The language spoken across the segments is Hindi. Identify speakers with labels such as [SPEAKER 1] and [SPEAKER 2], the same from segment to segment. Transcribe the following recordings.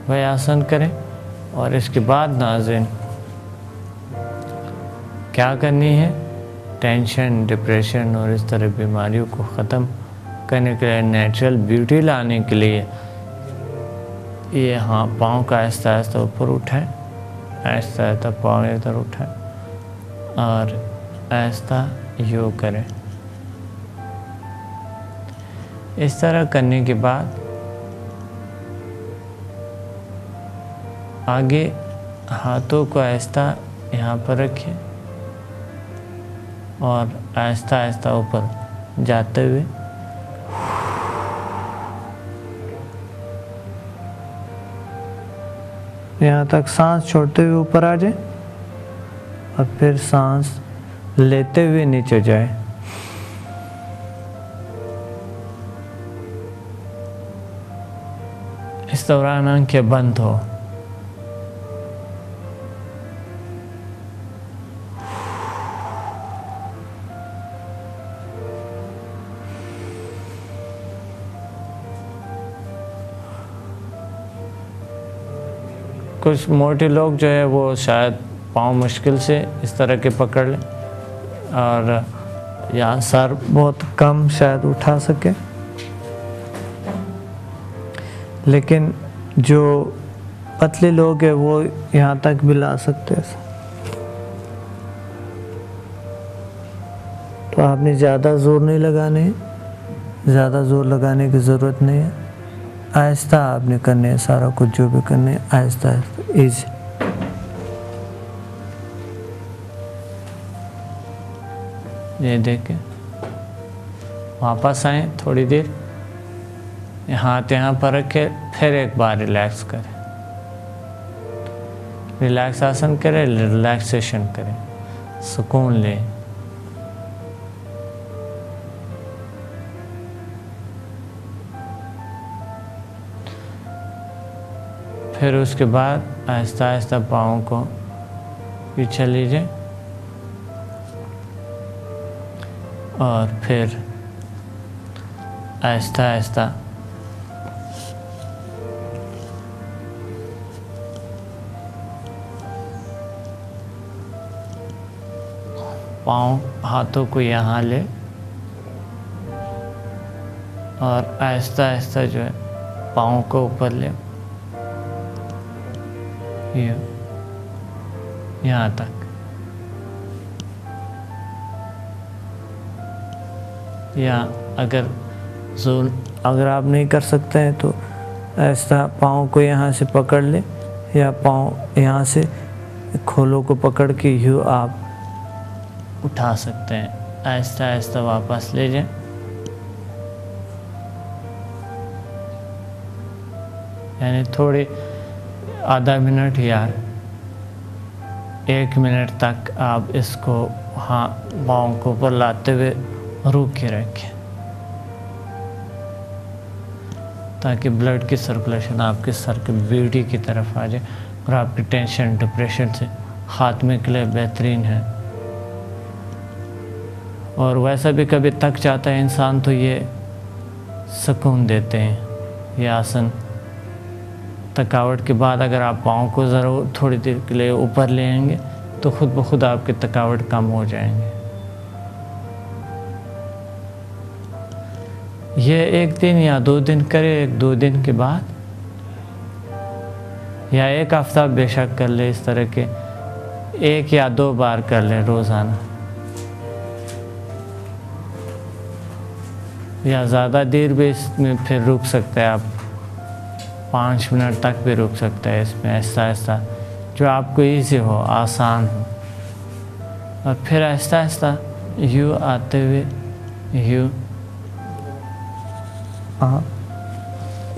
[SPEAKER 1] वह आसन करें। और इसके बाद नाज़रीन क्या करनी है, टेंशन, डिप्रेशन और इस तरह बीमारियों को ख़त्म करने के लिए, नेचुरल ब्यूटी लाने के लिए ये हाँ पाँव का आहिस्ता आहिस्ता ऊपर उठाएं, आहिस्ता आहिस्ता पाँव इधर उठाएं और आहिस्ता योग करें। इस तरह करने के बाद आगे हाथों को आहिस्ता यहाँ पर रखें और आहिस्ता आहिस्ता ऊपर जाते हुए यहाँ तक सांस छोड़ते हुए ऊपर आ जाए और फिर सांस लेते हुए नीचे जाए। इस दौरान आंखें बंद हो। कुछ मोटे लोग जो है वो शायद पाँव मुश्किल से इस तरह के पकड़ लें और या सर बहुत कम शायद उठा सके, लेकिन जो पतले लोग हैं वो यहाँ तक भी ला सकते हैं। तो आपने ज़्यादा ज़ोर नहीं लगाने हैं, ज़्यादा ज़ोर लगाने की ज़रूरत नहीं है। आहिस्ता आपने करने है सारा कुछ, जो भी करने है आहिस्ता आहिस्ता ईजी। ये देखें, वापस आए थोड़ी देर, हाथ यहाँ पर रखे, फिर एक बार रिलैक्स करें, रिलैक्स आसन करें, रिलैक्सेशन करें, सुकून लें। फिर उसके बाद आहिस्ता आहिस्ता पाँव को पीछे लीजिए और फिर आहिस्ता आहिस्ता पाँव हाथों को यहाँ ले और आहिस्ता आहिस्ता जो है पाँव को ऊपर ले, यहाँ तक। या अगर आप नहीं कर सकते हैं तो ऐसा पाँव को यहाँ से पकड़ ले या पाँव यहाँ से खोलों को पकड़ के यूँ आप उठा सकते हैं। आहिस्ता आहिस्ता वापस ले जाएं। यानी थोड़ी आधा मिनट या 1 मिनट तक आप इसको हाँ पाँव को ऊपर लाते हुए रोक के रखें ताकि ब्लड की सर्कुलेशन आपके सर के ब्यूटी की तरफ आ जाए और आपकी टेंशन, डिप्रेशन से खात्मे के लिए बेहतरीन है। और वैसा भी कभी थक जाता है इंसान तो ये सुकून देते हैं ये आसन। थकावट के बाद अगर आप पाँव को ज़रूर थोड़ी देर के लिए ऊपर ले आएंगे तो खुद ब खुद आपकी थकावट कम हो जाएंगे। ये 1 दिन या 2 दिन करें, 1-2 दिन के बाद या 1 हफ्ता बेशक कर ले। इस तरह के 1 या 2 बार कर लें रोज़ाना, या ज़्यादा देर भी इसमें फिर रुक सकते हैं आप, 5 मिनट तक भी रुक सकते हैं इसमें आहिस्ता आहिस्ता, जो आपको ईजी हो, आसान हो। और फिर आहिस्ता आहिस्ता यूँ आते हुए यूँ आप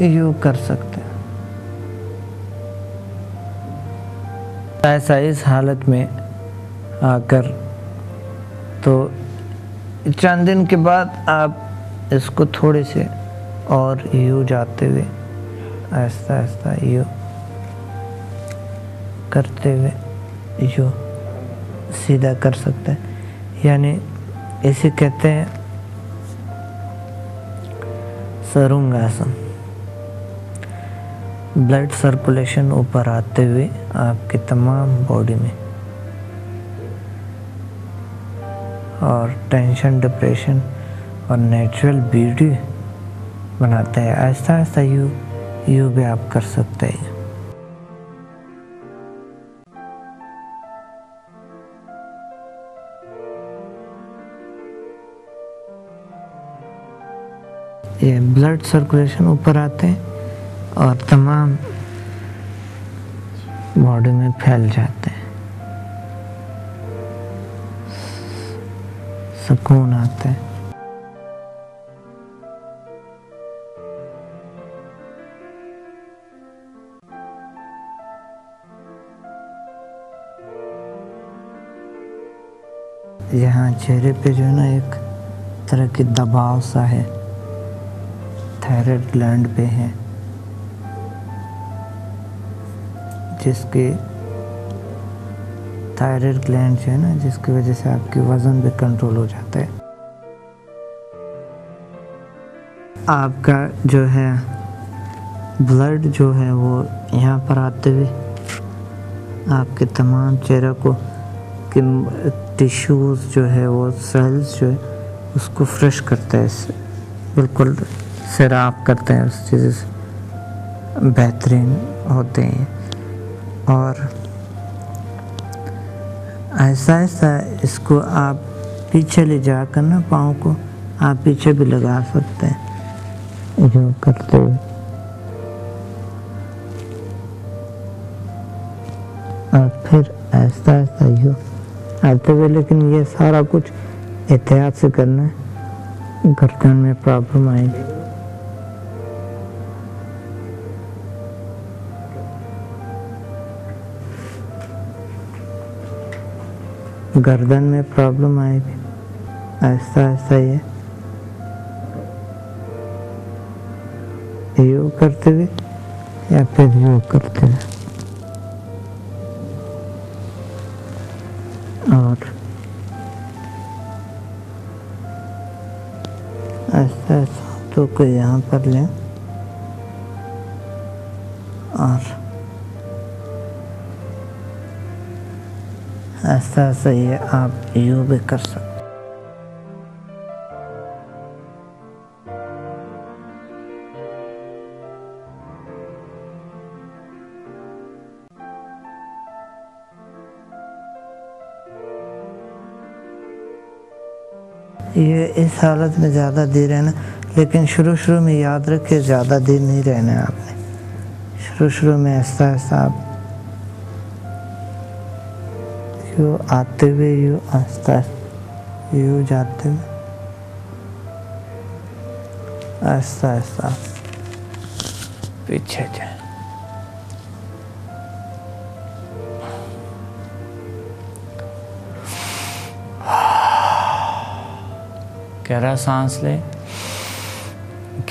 [SPEAKER 1] यूँ कर सकते हैं। ऐसा इस हालत में आकर तो चंद दिन के बाद आप इसको थोड़े से और यूँ जाते हुए आहिस्ता आहिस्ता यूँ करते हुए यूँ सीधा कर सकते हैं। यानी इसे कहते हैं सर्वांगासन। ब्लड सर्कुलेशन ऊपर आते हुए आपके तमाम बॉडी में और टेंशन, डिप्रेशन और नेचुरल ब्यूटी बनाता है। आहिस्ता आहिस्ता यू भी आप कर सकते हैं। ये ब्लड सर्कुलेशन ऊपर आते हैं और तमाम बॉडी में फैल जाते हैं, सुकून आता है। यहाँ चेहरे पे जो है ना एक तरह की दबाव सा है, थायराइड ग्लैंड पे है, जिसके थायराइड ग्लैंड जो है ना, जिसकी वजह से आपकी वज़न भी कंट्रोल हो जाता है। आपका जो है ब्लड जो है वो यहाँ पर आते हुए आपके तमाम चेहरे को कि टिश्यूज़ जो है वो सेल्स जो है उसको फ्रेश करता है, बिल्कुल सैराब करते हैं, उस चीज़ से बेहतरीन होते हैं। और ऐसा ऐसा इसको आप पीछे ले जाकर ना पाँव को आप पीछे भी लगा सकते हैं जो करते हुए, और फिर ऐसा ऐसा यूँ आते हुए। लेकिन ये सारा कुछ एहतियात से करना है, गर्दन में प्रॉब्लम आएगी। गर्दन में प्रॉब्लम आएगी। ऐसा ऐसा ये योग करते हुए या फिर योग करते हुए, और ऐसा ऐसा तो को यहाँ पर लें और ऐसा ऐसा ये आप योग भी कर सकते। ये इस हालत में ज़्यादा देर रहना, लेकिन शुरू में याद रखें ज़्यादा देर नहीं रहना है आपने। शुरू में ऐसा ऐसा आप यूँ आते हुए, यूँ आस्ता यूँ जाते हुए, आस्ता आस्ता पीछे जाए। गहरा सांस लें।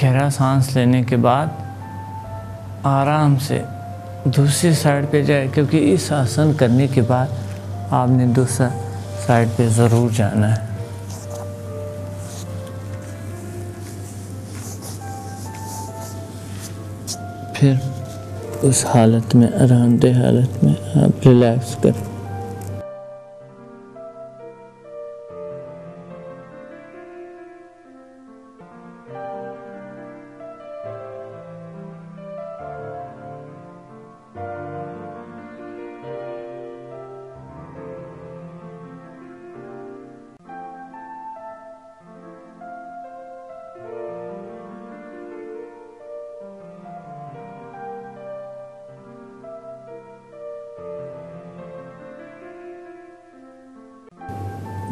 [SPEAKER 1] गहरा सांस लेने के बाद आराम से दूसरी साइड पे जाए, क्योंकि इस आसन करने के बाद आपने दूसरा साइड पे ज़रूर जाना है। फिर उस हालत में, आरामदेह हालत में आप रिलैक्स करें।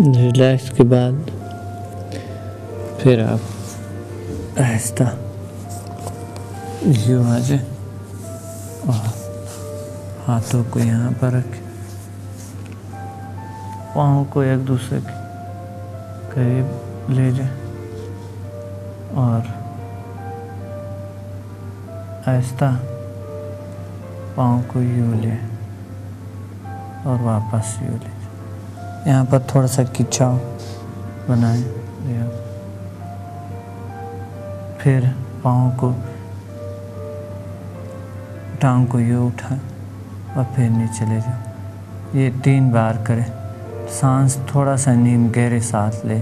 [SPEAKER 1] रिलैक्स के बाद फिर आप आहिस्ता यूँ आ जाए और हाथों को यहाँ पर रखें, पाँव को एक दूसरे के करीब ले जाए और आहिस्ता पाँव को यूँ ले और वापस यूँ ले। यहाँ पर थोड़ा सा खिंचाव बनाएं, फिर पाँव को टांग को यूँ उठाएं और फिर नीचे ले जाओ। ये 3 बार करें। सांस थोड़ा सा नीम गहरे सांस ले।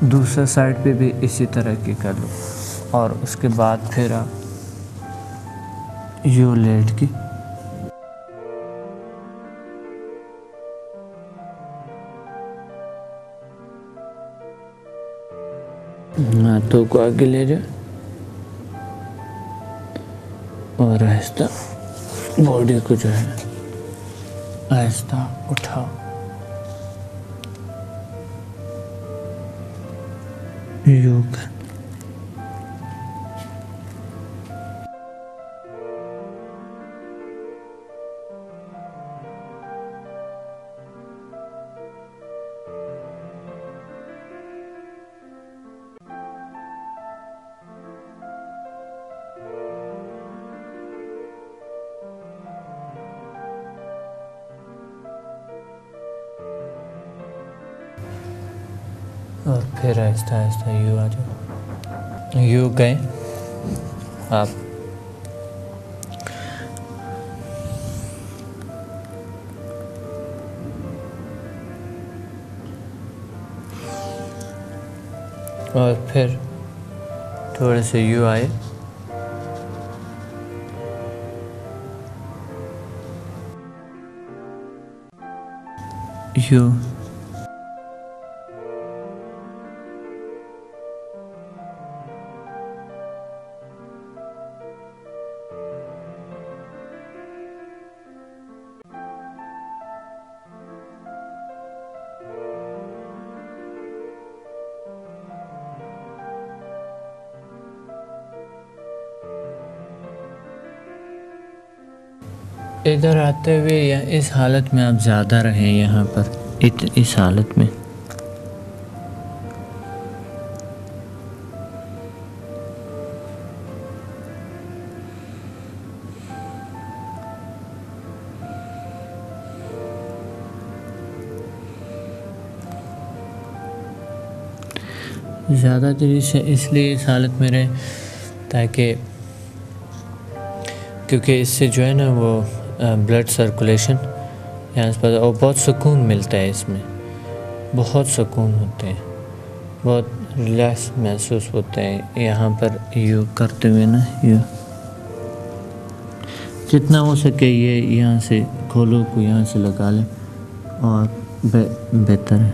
[SPEAKER 1] दूसरा साइड पे भी इसी तरह की कर लो और उसके बाद फिर आप यूँ लेट की हाथों को आगे ले जाओ और आहिस्ता बॉडी को जो है आहिस्ता उठाओ। योग और फिर आहिस्ता आहिस्ता यूँ आ जाओ। यूँ गए आप और फिर थोड़े से यूँ आए यूँ इधर आते हुए या इस हालत में आप ज़्यादा रहें यहाँ पर इस हालत में। ज़्यादा देर से इसलिए इस हालत में रहें ताकि क्योंकि इससे जो है ना वो ब्लड सर्कुलेशन यहाँ पर और बहुत सुकून मिलता है। इसमें बहुत सुकून होते हैं, बहुत रिलैक्स महसूस होते हैं यहाँ पर योग करते हुए ना। योग जितना हो सके ये यहाँ से खोलों को यहाँ से लगा लें और बेहतर है।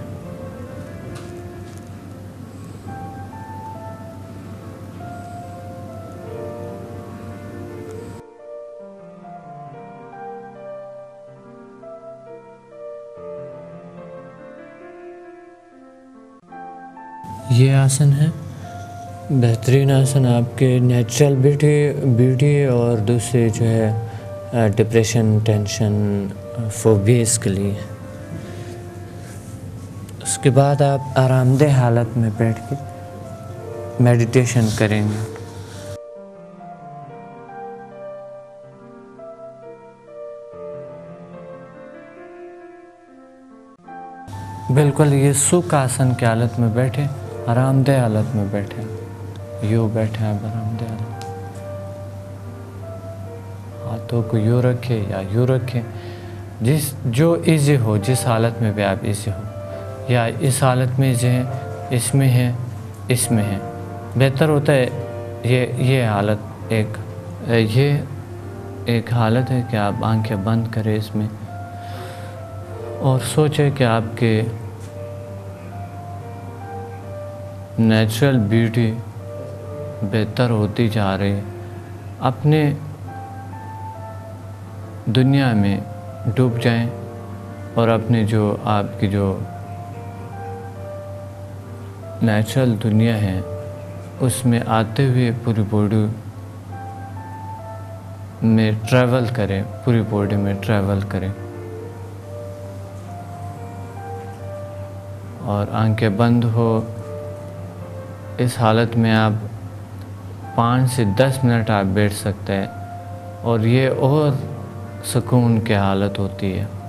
[SPEAKER 1] ये आसन है बेहतरीन आसन आपके नेचुरल ब्यूटी और दूसरे जो है डिप्रेशन टेंशन फोबियाज के लिए। उसके बाद आप आरामदेह हालत में बैठ के मेडिटेशन करेंगे। बिल्कुल ये सुख आसन की हालत में बैठे, आरामदेह हालत में बैठे, यूँ बैठे आप आरामदेह हालत। हाथों को यूँ रखें या यूँ रखें, जो इजी हो, जिस हालत में भी आप इजी हो, या इस हालत में जो है इसमें है इसमें है बेहतर होता है। ये हालत एक हालत है कि आप आंखें बंद करें इसमें और सोचें कि आपके नेचुरल ब्यूटी बेहतर होती जा रही है। अपने दुनिया में डूब जाएं और अपने जो आपकी जो नेचुरल दुनिया है उसमें आते हुए पूरी बॉडी में ट्रैवल करें, पूरी बॉडी में ट्रैवल करें और आंखें बंद हो। इस हालत में आप 5 से 10 मिनट आप बैठ सकते हैं और ये और सुकून की हालत होती है।